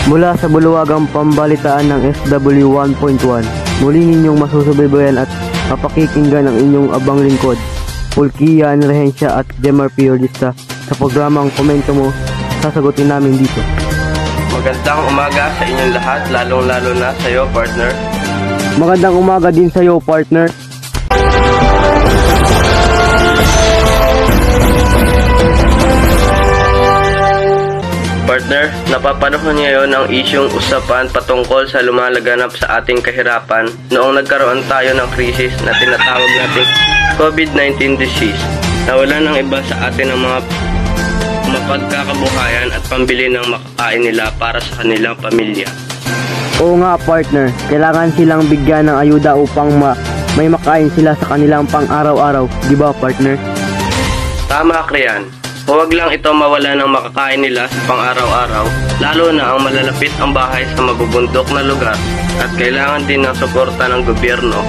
Mula sa buluwagang pambalitaan ng SW 1.1, muli ninyong masusubaybayan at mapakikinggan ang inyong abang lingkod, Pulkia Enrehensya at Jemar Periodista. Sa programang Komento Mo, sasagutin namin dito. Magandang umaga sa inyong lahat, lalong-lalo na sa iyo, partner. Magandang umaga din sa iyo, partner. Partner, napapanahon ngayon ang isyung usapan patungkol sa lumalaganap sa ating kahirapan noong nagkaroon tayo ng krisis na tinatawag nating COVID-19 disease. Nawalan ng iba sa atin ang mga mapagkakabuhayan at pambili ng makakain nila para sa kanilang pamilya. Oo nga, partner, kailangan silang bigyan ng ayuda upang may makain sila sa kanilang pang-araw-araw, di ba, partner? Tama, Krian. Huwag lang ito mawala ng makakain nila sa pang-araw-araw, lalo na ang malalapit ang bahay sa mabubundok na lugar at kailangan din ng suporta ng gobyerno.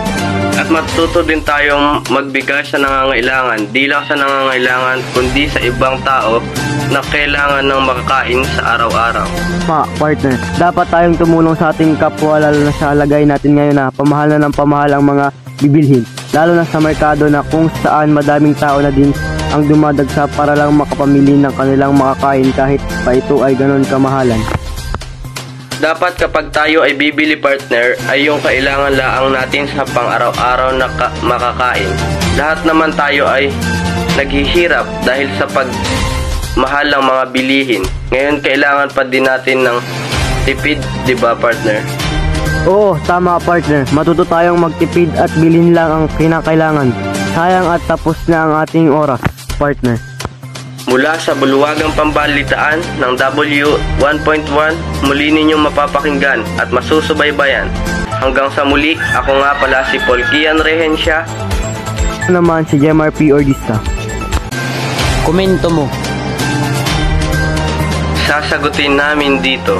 At matuto din tayong magbigay sa nangangailangan, di lang sa nangangailangan kundi sa ibang tao na kailangan ng makakain sa araw-araw. Partner, dapat tayong tumulong sa ating kapwa, lalo na sa lagay natin ngayon na pamahal na ng pamahal ang mga bibilhin, lalo na sa merkado na kung saan madaming tao na din ang dumadagsa para lang makapamili ng kanilang makakain kahit pa ito ay ganon kamahalan. Dapat kapag tayo ay bibili, partner, ay yung kailangan laang natin sa pang-araw-araw na makakain. Lahat naman tayo ay naghihirap dahil sa pagmahal ng mga bilihin. Ngayon kailangan pa din natin ng tipid, di ba, partner? Oo, tama, partner. Matuto tayong magtipid at bilhin lang ang kinakailangan. Sayang at tapos na ang ating oras, partner. Mula sa buluwagang pambalitaan ng W1.1, muli ninyong mapapakinggan at masusubaybayan. Hanggang sa muli, ako nga pala si Pulkia Enrehensya. Naman si Jemar Periodista. Komento mo. Sasagutin namin dito.